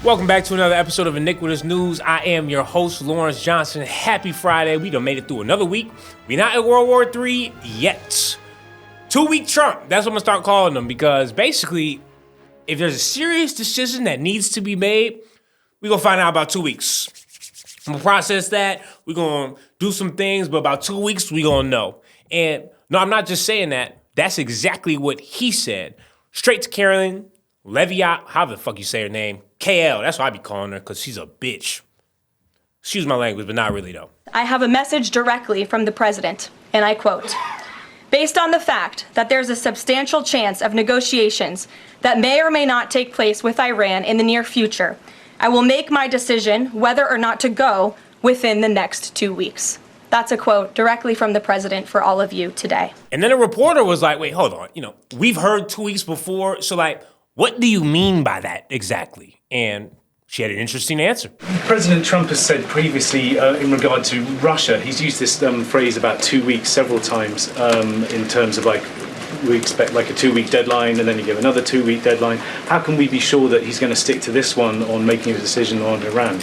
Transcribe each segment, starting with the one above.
Welcome back to another episode of Iniquitous News. I am your host, Lawrence Johnson. Happy Friday. We done made it through another week. We're not in World War III yet. 2-week Trump. That's what I'm going to start calling them, because basically, if there's a serious decision that needs to be made, we're going to find out about 2 weeks. I'm going to process that. We're going to do some things, but about 2 weeks, we're going to know. And no, I'm not just saying that. That's exactly what he said. Straight to Carolyn Leviat, how the fuck you say her name? KL, that's what I be calling her, because she's a bitch. Excuse my language, but not really, though. I have a message directly from the president, and I quote, "Based on the fact that there's a substantial chance of negotiations that may or may not take place with Iran in the near future, I will make my decision whether or not to go within the next 2 weeks." That's a quote directly from the president for all of you today. And then a reporter was like, wait, hold on. We've heard 2 weeks before, so what do you mean by that exactly? And she had an interesting answer. President Trump has said previously in regard to Russia, he's used this phrase about 2 weeks several times in terms of we expect a 2-week deadline and then you give another 2-week deadline. How can we be sure that he's going to stick to this one on making a decision on Iran?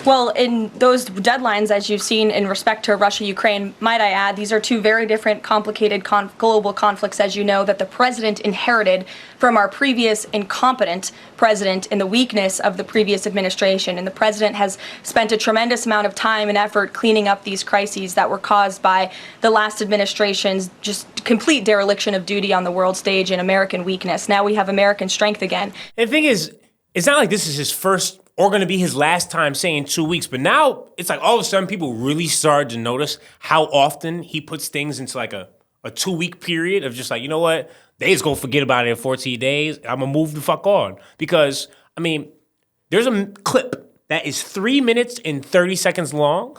Well, in those deadlines, as you've seen in respect to Russia, Ukraine, might I add, these are two very different, complicated global conflicts, as you know, that the president inherited from our previous incompetent president in the weakness of the previous administration. And the president has spent a tremendous amount of time and effort cleaning up these crises that were caused by the last administration's just complete dereliction of duty on the world stage and American weakness. Now we have American strength again. And the thing is, it's not like this is his first or going to be his last time saying 2 weeks. But now it's all of a sudden people really started to notice how often he puts things into a 2-week period of just you know what? They just going to forget about it in 14 days. I'm going to move the fuck on. Because, there's a clip that is 3 minutes and 30 seconds long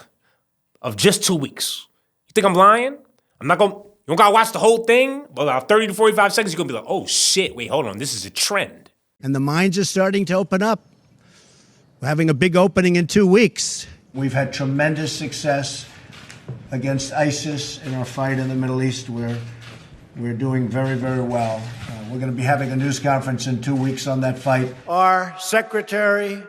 of just 2 weeks. You think I'm lying? I'm not going to, you don't got to watch the whole thing. But about 30 to 45 seconds, you're going to be like, oh shit, wait, hold on. This is a trend. And the minds are starting to open up. We're having a big opening in 2 weeks. We've had tremendous success against ISIS in our fight in the Middle East. We're doing very, very well. We're going to be having a news conference in 2 weeks on that fight. Our Secretary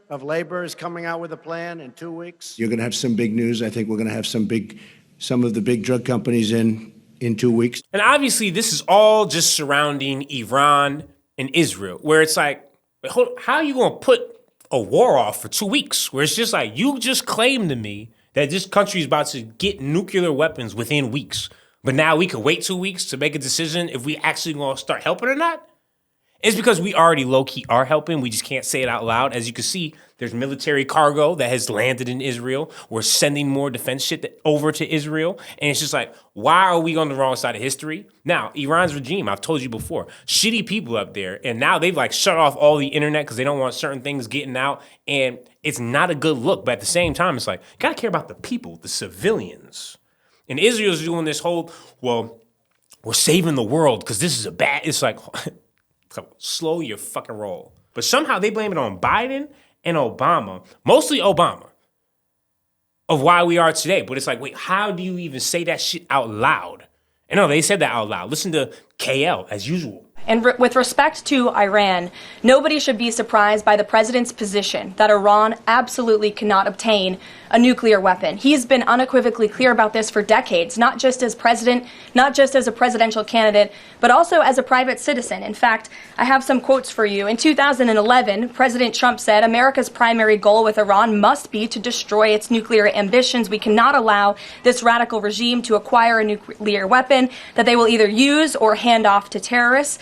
of Labor is coming out with a plan in 2 weeks. You're going to have some big news. I think we're going to have some of the big drug companies in 2 weeks. And obviously, this is all just surrounding Iran and Israel, where it's wait, hold on, how are you going to put a war off for 2 weeks, where it's just you just claimed to me that this country is about to get nuclear weapons within weeks, but now we could wait 2 weeks to make a decision if we actually going to start helping or not? It's because we already low-key are helping. We just can't say it out loud. As you can see, there's military cargo that has landed in Israel. We're sending more defense shit over to Israel. And it's just why are we on the wrong side of history? Now, Iran's regime, I've told you before, shitty people up there. And now they've shut off all the internet because they don't want certain things getting out. And it's not a good look. But at the same time, it's you got to care about the people, the civilians. And Israel's doing this whole, well, we're saving the world because this is a bad, it's slow your fucking roll. But somehow they blame it on Biden and Obama, mostly Obama, of why we are today. But it's wait, how do you even say that shit out loud? And no, they said that out loud. Listen to KL, as usual. And with respect to Iran, nobody should be surprised by the president's position that Iran absolutely cannot obtain a nuclear weapon. He's been unequivocally clear about this for decades, not just as president, not just as a presidential candidate, but also as a private citizen. In fact, I have some quotes for you. In 2011, President Trump said, "America's primary goal with Iran must be to destroy its nuclear ambitions. We cannot allow this radical regime to acquire a nuclear weapon that they will either use or hand off to terrorists."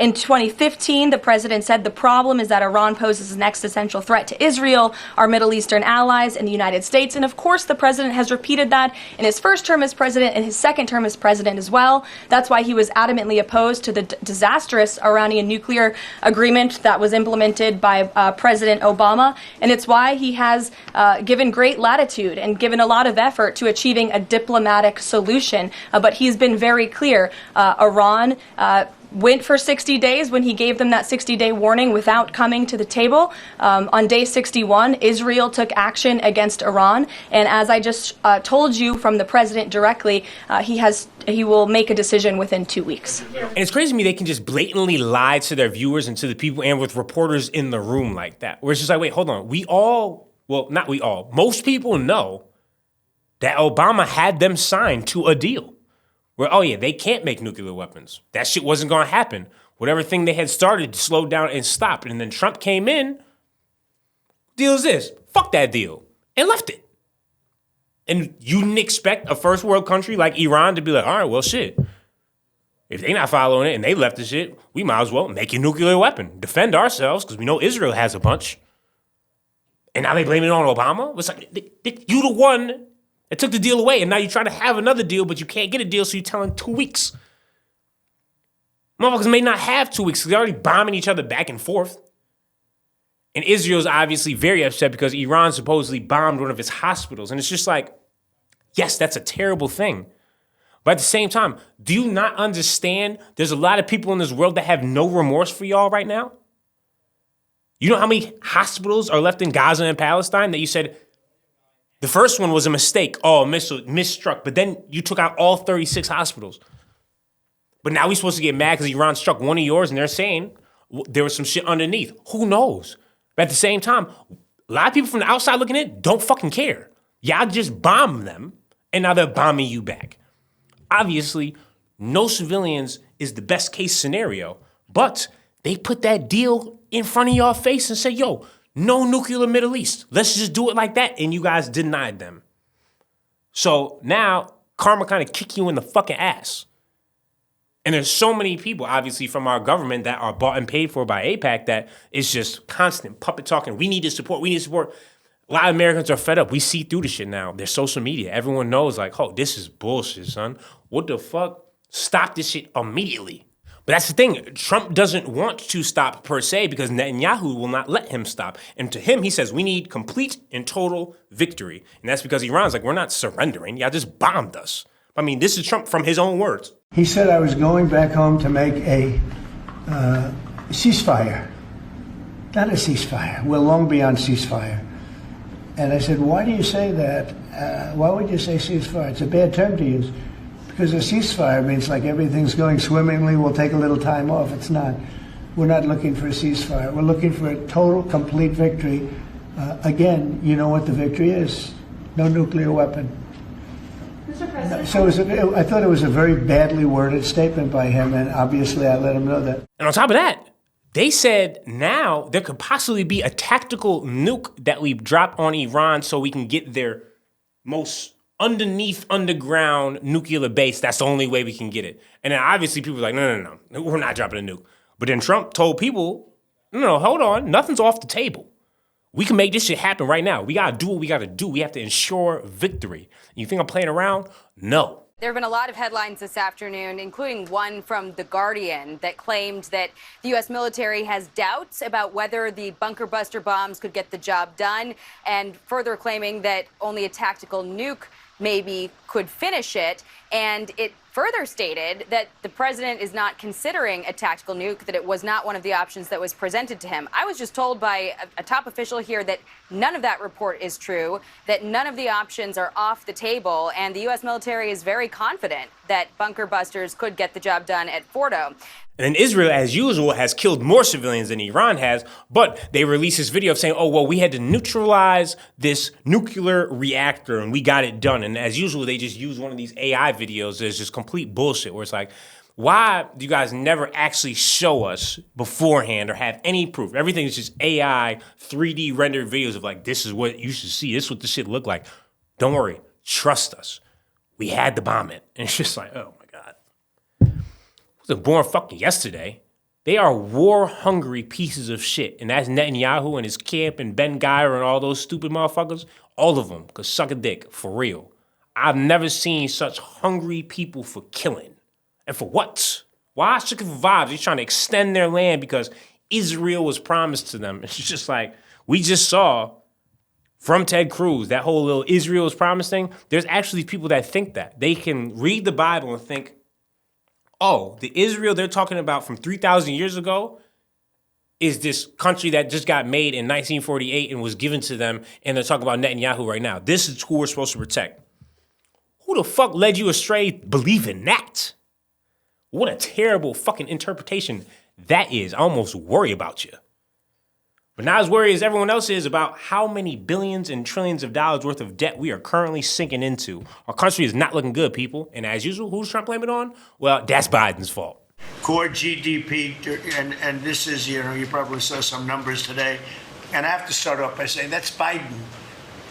In 2015, the president said the problem is that Iran poses an existential threat to Israel, our Middle Eastern allies, and the United States. And of course, the president has repeated that in his first term as president and his second term as president as well. That's why he was adamantly opposed to the disastrous Iranian nuclear agreement that was implemented by President Obama. And it's why he has given great latitude and given a lot of effort to achieving a diplomatic solution. But he's been very clear. Iran went for 60 days when he gave them that 60-day warning without coming to the table. On day 61, Israel took action against Iran, and as I just told you from the president directly, he will make a decision within 2 weeks. And it's crazy to me they can just blatantly lie to their viewers and to the people and with reporters in the room like that. Where it's just like, wait, hold on. Not we all, most people know that Obama had them signed to a deal. Where, oh yeah, they can't make nuclear weapons. That shit wasn't going to happen. Whatever thing they had started slowed down and stopped. And then Trump came in, deal is this, fuck that deal, and left it. And you didn't expect a first world country like Iran to be like, all right, well, shit. If they not following it and they left the shit, we might as well make a nuclear weapon. Defend ourselves, because we know Israel has a bunch. And now they blame it on Obama? It's like, you the one that took the deal away, and now you're trying to have another deal, but you can't get a deal, so you're telling 2 weeks. Motherfuckers may not have 2 weeks, because they're already bombing each other back and forth. And Israel's obviously very upset because Iran supposedly bombed one of its hospitals. And it's just like, yes, that's a terrible thing. But at the same time, do you not understand there's a lot of people in this world that have no remorse for y'all right now? You know how many hospitals are left in Gaza and Palestine that you said, the first one was a mistake. Oh, misstruck. But then you took out all 36 hospitals. But now we're supposed to get mad because Iran struck one of yours and they're saying there was some shit underneath. Who knows? But at the same time, a lot of people from the outside looking in don't fucking care. Y'all just bombed them and now they're bombing you back. Obviously, no civilians is the best case scenario, but they put that deal in front of your face and say, yo, no nuclear Middle East. Let's just do it like that. And you guys denied them. So now karma kind of kick you in the fucking ass. And there's so many people, obviously, from our government that are bought and paid for by AIPAC that is just constant puppet talking. We need to support. We need to support. A lot of Americans are fed up. We see through the shit now. There's social media. Everyone knows, like, oh, this is bullshit, son. What the fuck? Stop this shit immediately. But that's the thing. Trump doesn't want to stop per se because Netanyahu will not let him stop. And to him, he says, we need complete and total victory. And that's because Iran's like, we're not surrendering. Y'all just bombed us. I mean, this is Trump from his own words. He said I was going back home to make a ceasefire. Not a ceasefire. We're long beyond ceasefire. And I said, why do you say that? Why would you say ceasefire? It's a bad term to use. Because a ceasefire means like everything's going swimmingly, we'll take a little time off. It's not. We're not looking for a ceasefire. We're looking for a total, complete victory. Again, you know what the victory is. No nuclear weapon. Mr. President. So I thought it was a very badly worded statement by him, and obviously I let him know that. And on top of that, they said now there could possibly be a tactical nuke that we drop on Iran so we can get their most underground nuclear base. That's the only way we can get it. And then obviously people were like, no, we're not dropping a nuke. But then Trump told people, no, hold on, nothing's off the table. We can make this shit happen right now. We got to do what we got to do. We have to ensure victory. You think I'm playing around? No. There have been a lot of headlines this afternoon, including one from The Guardian that claimed that the U.S. military has doubts about whether the bunker buster bombs could get the job done, and further claiming that only a tactical nuke maybe could finish it. And it further stated that the president is not considering a tactical nuke, that it was not one of the options that was presented to him. I was just told by a top official here that none of that report is true, that none of the options are off the table, and the U.S. military is very confident that bunker busters could get the job done at Fordo. And Israel, as usual, has killed more civilians than Iran has, but they released this video of saying, oh, well, we had to neutralize this nuclear reactor and we got it done. And as usual, they just use one of these AI videos that's just complete bullshit where it's like, why do you guys never actually show us beforehand or have any proof? Everything is just AI, 3D rendered videos of like, this is what you should see. This is what this shit look like. Don't worry. Trust us. We had to bomb it. And it's just like, oh my God. It was born fucking yesterday. They are war-hungry pieces of shit. And that's Netanyahu and his camp and Ben Gvir and all those stupid motherfuckers. All of them could suck a dick, for real. I've never seen such hungry people for killing. And for what? Why chicken for vibes? They're trying to extend their land because Israel was promised to them. It's just like, we just saw from Ted Cruz, that whole little Israel was promised thing. There's actually people that think that. They can read the Bible and think, oh, the Israel they're talking about from 3,000 years ago is this country that just got made in 1948 and was given to them, and they're talking about Netanyahu right now. This is who we're supposed to protect. Who the fuck led you astray believing that? What a terrible fucking interpretation that is. I almost worry about you. But not as worried as everyone else is about how many billions and trillions of dollars worth of debt we are currently sinking into. Our country is not looking good, people. And as usual, who's Trump blaming it on? Well, that's Biden's fault. Core GDP, and this is, you probably saw some numbers today. And I have to start off by saying that's Biden.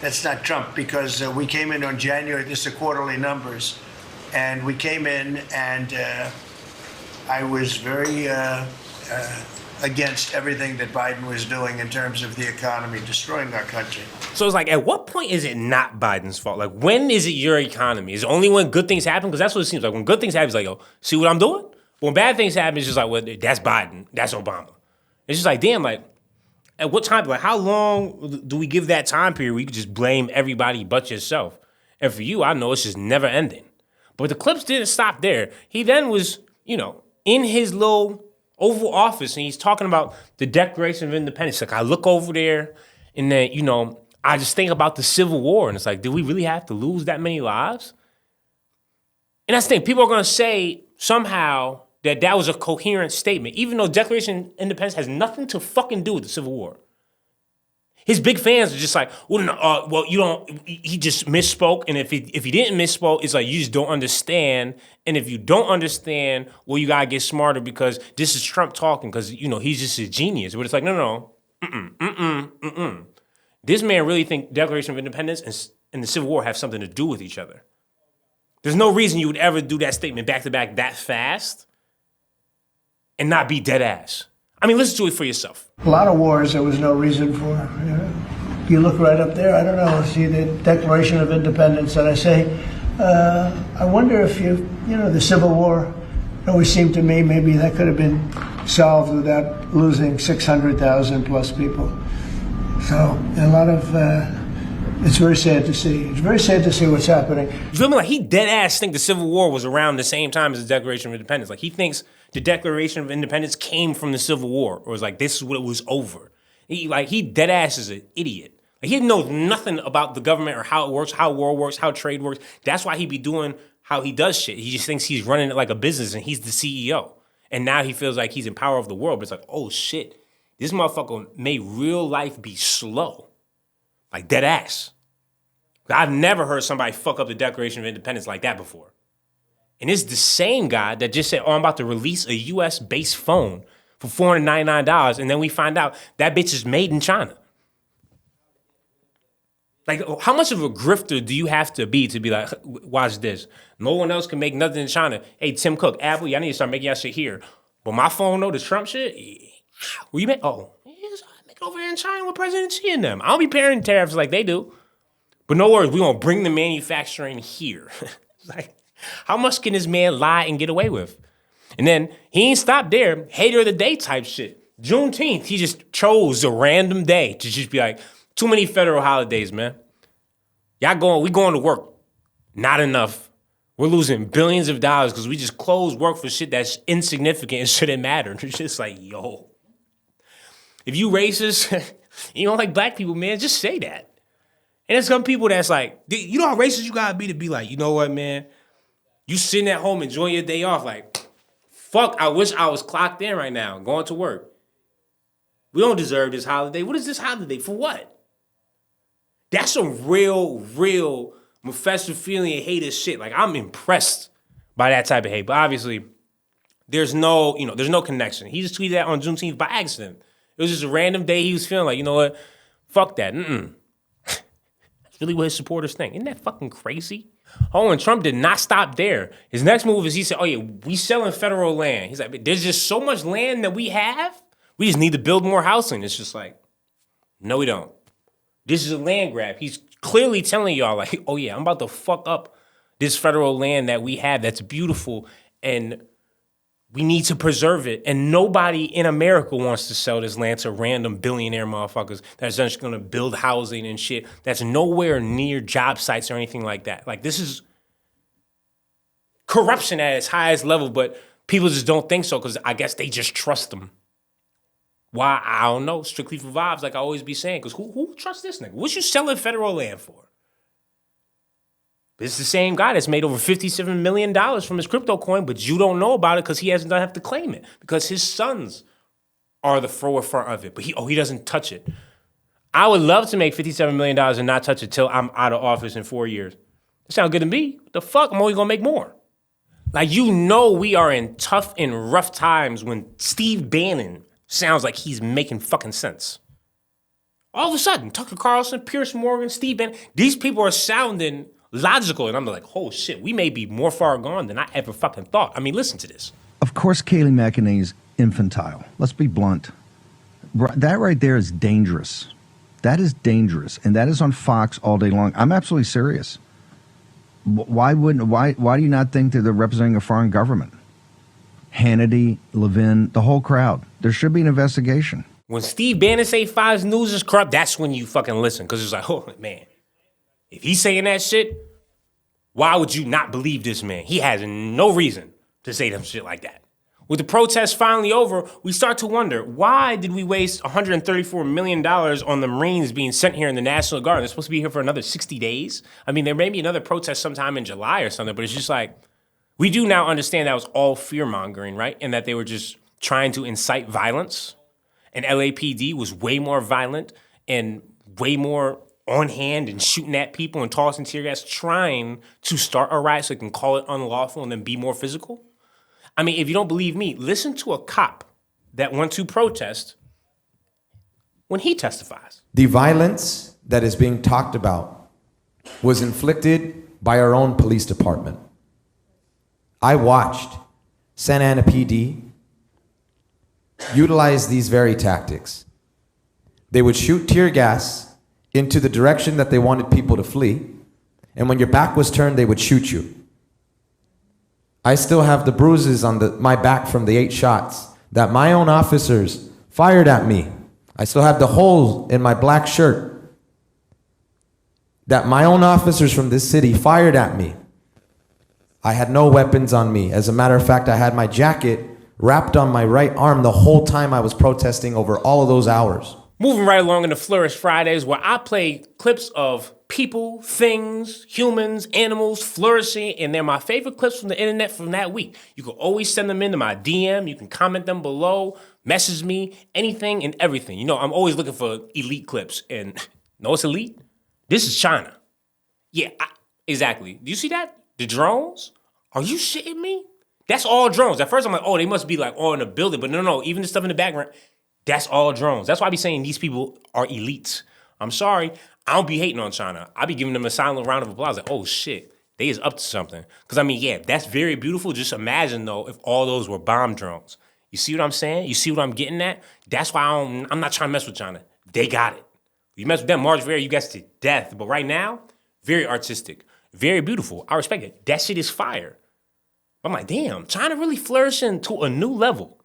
That's not Trump, because we came in on January, this is the quarterly numbers. And we came in and I was very against everything that Biden was doing in terms of the economy, destroying our country. So it's like, at what point is it not Biden's fault? Like, when is it your economy? Is it only when good things happen? Because that's what it seems like. When good things happen, it's like, oh, see what I'm doing? But when bad things happen, it's just like, well, that's Biden. That's Obama. It's just like, damn, like, at what time, like, how long do we give that time period where you can just blame everybody but yourself? And for you, I know it's just never ending. But the clips didn't stop there. He then was, in his little Oval Office, and he's talking about the Declaration of Independence. Like, I look over there, and then, I just think about the Civil War, and it's like, did we really have to lose that many lives? And that's the thing. People are going to say somehow that was a coherent statement, even though Declaration of Independence has nothing to fucking do with the Civil War. His big fans are just like, he just misspoke. And if he didn't misspoke, it's like, you just don't understand. And if you don't understand, well, you got to get smarter because this is Trump talking because, he's just a genius. But it's like, no. This man really think Declaration of Independence and the Civil War have something to do with each other. There's no reason you would ever do that statement back to back that fast and not be dead ass. I mean, listen to it for yourself. A lot of wars there was no reason for. You look right up there, I don't know, see the Declaration of Independence, and I say, I wonder if the Civil War, it always seemed to me maybe that could have been solved without losing 600,000 plus people. So a lot of, it's very sad to see. It's very sad to see what's happening. You feel me? Like, he dead ass think the Civil War was around the same time as the Declaration of Independence. Like, he thinks the Declaration of Independence came from the Civil War, or was like, this is what it was over. He dead ass is an idiot. Like, he knows nothing about the government or how it works, how war works, how trade works. That's why he be doing how he does shit. He just thinks he's running it like a business and he's the CEO. And now he feels like he's in power of the world. But it's like, oh shit, this motherfucker made real life be slow. Like, dead ass. I've never heard somebody fuck up the Declaration of Independence like that before. And it's the same guy that just said, I'm about to release a US-based phone for $499, and then we find out that bitch is made in China. Like, how much of a grifter do you have to be like, watch this? No one else can make nothing in China. Hey, Tim Cook, Apple, y'all need to start making y'all shit here. But my phone, the Trump shit, where you make? Oh, yes, I make it over here in China with President Xi and them. I'll be paying tariffs like they do. But no worries, we're going to bring the manufacturing here. Like, how much can this man lie and get away with? And then he ain't stopped there. Hater of the day type shit. Juneteenth, he just chose a random day to just be like, too many federal holidays, man. We going to work. Not enough. We're losing billions of dollars because we just closed work for shit that's insignificant and shouldn't matter. It's just like, yo. If you racist, you don't like black people, man, just say that. And there's some people that's like, you know how racist you gotta be to be like, you know what, man? You sitting at home enjoying your day off, like, fuck, I wish I was clocked in right now, going to work. We don't deserve this holiday. What is this holiday? For what? That's some real Mephisto feeling and hater shit. Like, I'm impressed by that type of hate. But obviously, there's no connection. He just tweeted that on Juneteenth by accident. It was just a random day he was feeling like, you know what? Fuck that. That's really what his supporters think. Isn't that fucking crazy? Oh, and Trump did not stop there. His next move is he said, oh yeah, we selling federal land. He's like, there's just so much land that we have. We just need to build more housing. It's just like, no, we don't. This is a land grab. He's clearly telling y'all like, oh yeah, I'm about to fuck up this federal land that we have that's beautiful and we need to preserve it. And nobody in America wants to sell this land to random billionaire motherfuckers that's just going to build housing and shit that's nowhere near job sites or anything like that. Like, this is corruption at its highest level, but People just don't think so because I guess they just trust them. Why? I don't know. Strictly for vibes, like I always be saying. Because who trusts this nigga? What you selling federal land for? It's the same guy that's made over $57 million from his crypto coin, but you don't know about it because he doesn't have to claim it because his sons are the forefront of it. But he doesn't touch it. I would love to make $57 million and not touch it till I'm out of office in 4 years. That sounds good to me. What the fuck? I'm only gonna make more. Like, you know, we are in tough and rough times when Steve Bannon sounds like he's making fucking sense. All of a sudden, Tucker Carlson, Pierce Morgan, Steve Bannon, these people are sounding logical. And I'm like, oh shit, we may be more far gone than I ever fucking thought. I mean, listen to this. Of course, Kayleigh McEnany's infantile. Let's be blunt. That right there is dangerous. That is dangerous. And that is on Fox all day long. I'm absolutely serious. Why do you not think that they're representing a foreign government? Hannity, Levin, the whole crowd. There should be an investigation. When Steve Bannon say Fox News is corrupt, that's when you fucking listen. Because it's like, oh, man, if he's saying that shit, why would you not believe this man? He has no reason to say them shit like that. With the protests finally over, we start to wonder, why did we waste $134 million on the Marines being sent here in the National Guard? They're supposed to be here for another 60 days. I mean, there may be another protest sometime in July or something, but it's just like, we do now understand that was all fear-mongering, right? And that they were just trying to incite violence. And LAPD was way more violent and way more on hand and shooting at people and tossing tear gas, trying to start a riot so they can call it unlawful and then be more physical. I mean, if you don't believe me, listen to a cop that went to protest when he testifies. The violence that is being talked about was inflicted by our own police department. I watched Santana PD utilize these very tactics. They would shoot tear gas into the direction that they wanted people to flee, and when your back was turned, they would shoot you. I still have the bruises on my back from the 8 shots that my own officers fired at me. I still have the hole in my black shirt that my own officers from this city fired at me. I had no weapons on me. As a matter of fact, I had my jacket wrapped on my right arm the whole time I was protesting over all of those hours. Moving right along into Flourish Fridays, where I play clips of people, things, humans, animals flourishing, and they're my favorite clips from the internet from that week. You can always send them into my DM. You can comment them below, message me, anything and everything. You know, I'm always looking for elite clips. And know what's elite? This is China. Yeah, exactly. Do you see that? The drones? Are you shitting me? That's all drones. At first, I'm like, oh, they must be like all in a building. But no, even the stuff in the background, that's all drones. That's why I be saying these people are elites. I'm sorry. I don't be hating on China. I be giving them a silent round of applause. Like, oh, shit. They is up to something. Because, I mean, yeah, that's very beautiful. Just imagine, though, if all those were bomb drones. You see what I'm saying? You see what I'm getting at? That's why I'm not trying to mess with China. They got it. You mess with them, March Vera, you guys to death. But right now, very artistic. Very beautiful. I respect it. That shit is fire. I'm like, damn, China really flourishing to a new level.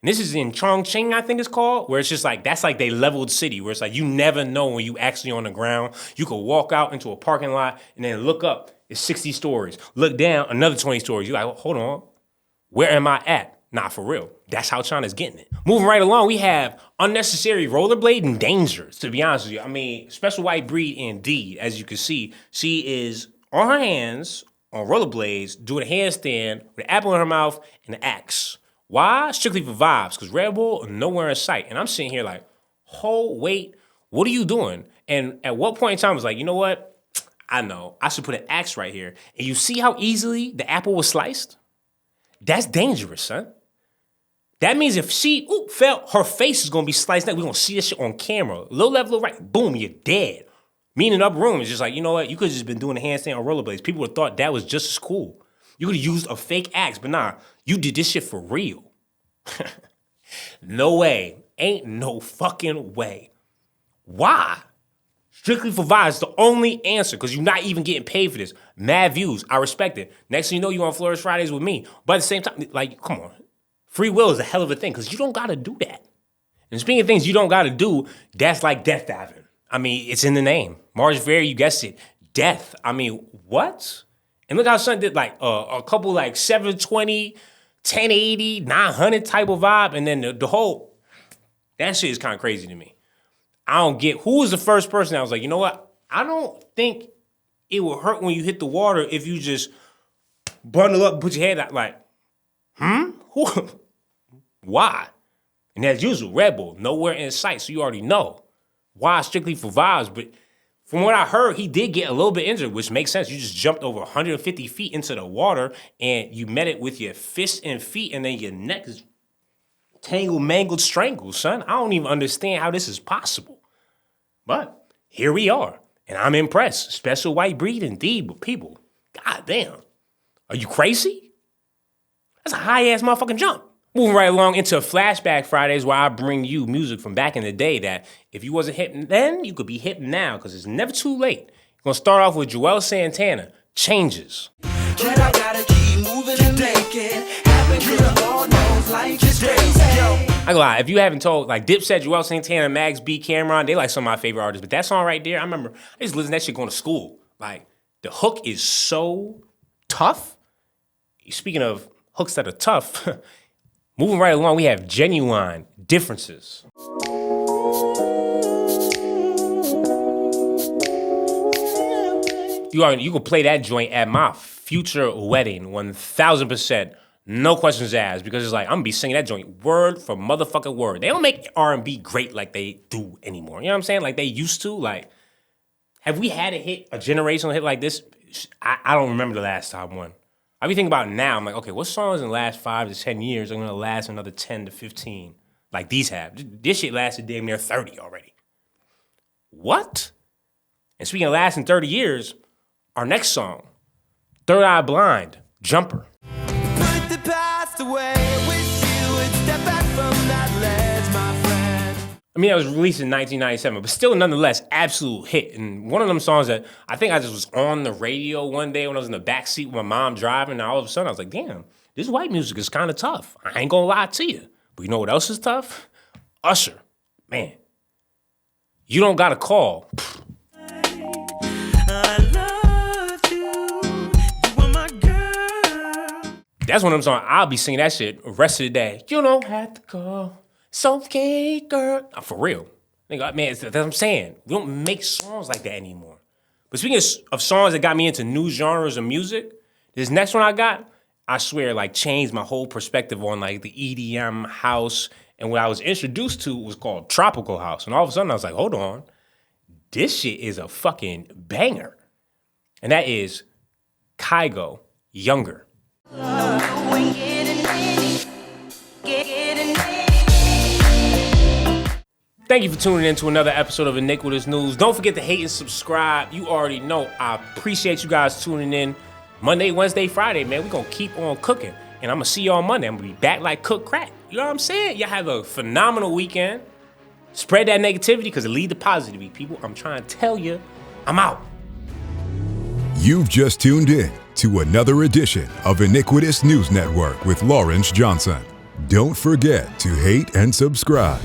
And this is in Chongqing, I think it's called, where it's just like, that's like they leveled city, where it's like you never know when you actually on the ground. You could walk out into a parking lot and then look up, it's 60 stories. Look down, another 20 stories. You're like, hold on, where am I at? Nah, for real. That's how China's getting it. Moving right along, we have unnecessary rollerblading dangers, to be honest with you. I mean, special white breed indeed. As you can see, she is on her hands, on rollerblades, doing a handstand with an apple in her mouth and an axe. Why? Strictly for vibes, because Red Bull are nowhere in sight. And I'm sitting here like, oh, wait, what are you doing? And at what point in time I was like, you know what? I know, I should put an axe right here. And you see how easily the apple was sliced? That's dangerous, son. That means if she fell, her face is going to be sliced. We're going to see this shit on camera. Low level, low right, boom, you're dead. Me in the upper room is just like, you know what? You could have just been doing a handstand on rollerblades. People would have thought that was just as cool. You could have used a fake axe, but nah, you did this shit for real. No way. Ain't no fucking way. Why? Strictly for vibes, the only answer, because you're not even getting paid for this. Mad views, I respect it. Next thing you know, you on Flourish Fridays with me. But at the same time, like, come on. Free will is a hell of a thing, because you don't got to do that. And speaking of things you don't got to do, that's like death diving. I mean, it's in the name. March Vera, you guessed it. Death. I mean, what? And look how son did like a couple like 720 1080, 900 type of vibe. And then the whole, that shit is kind of crazy to me. I don't get, who was the first person that was like, you know what? I don't think it will hurt when you hit the water if you just bundle up and put your head out like, Who? Why? And as usual, Red Bull, nowhere in sight, so you already know. Why? Strictly for vibes, but from what I heard, he did get a little bit injured, which makes sense. You just jumped over 150 feet into the water and you met it with your fists and feet, and then your neck is tangled, mangled, strangled, son. I don't even understand how this is possible. But here we are, and I'm impressed. Special white breed indeed, but people, goddamn, are you crazy? That's a high-ass motherfucking jump. Moving right along into Flashback Fridays, where I bring you music from back in the day that if you wasn't hip then, you could be hip now, because it's never too late. We're going to start off with Julez Santana, Changes. But I gotta keep moving and making happen, 'cause the Lord knows life is crazy. I ain't gonna lie, if you haven't told, like Dipset, Julez Santana, Max B, Cameron, they like some of my favorite artists, but that song right there, I remember, I used to listen to that shit going to school. Like, the hook is so tough. Speaking of hooks that are tough, moving right along, we have Ginuwine, Differences. You can play that joint at my future wedding, 1,000%. No questions asked, because it's like, I'm gonna be singing that joint word for motherfucking word. They don't make R&B great like they do anymore. You know what I'm saying? Like they used to. Like, have we had a generational hit like this? I don't remember the last time one. I be thinking about it now. I'm like, okay, what songs in the last 5 to 10 years are gonna last another 10 to 15? Like these have. This shit lasted damn near 30 already. What? And speaking of lasting 30 years, our next song, Third Eye Blind, Jumper. Put the past away, wish you would step back from that ledge, my friend. I mean, that was released in 1997, but still nonetheless, absolute hit. And one of them songs that I think I just was on the radio one day when I was in the backseat with my mom driving, and all of a sudden I was like, damn, this white music is kind of tough. I ain't gonna lie to you. But you know what else is tough? Usher. Man. You Don't Gotta Call. That's one of them songs, I'll be singing that shit the rest of the day. You don't have to call. It's okay, girl. For real. Nigga, man, that's what I'm saying. We don't make songs like that anymore. But speaking of songs that got me into new genres of music, this next one I got, I swear, like, changed my whole perspective on, like, the EDM house. And what I was introduced to was called Tropical House. And all of a sudden, I was like, hold on. This shit is a fucking banger. And that is Kygo, Younger. Thank you for tuning in to another episode of Iniquitous News. Don't forget to hate and subscribe. You already know I appreciate you guys tuning in. Monday, Wednesday, Friday, man. We're going to keep on cooking. And I'm going to see y'all Monday. I'm going to be back like cooked crack. You know what I'm saying? Y'all have a phenomenal weekend. Spread that negativity because it leads to positivity, people. I'm trying to tell you, I'm out. You've just tuned in to another edition of Iniquitous News Network with Lawrence Johnson. Don't forget to hate and subscribe.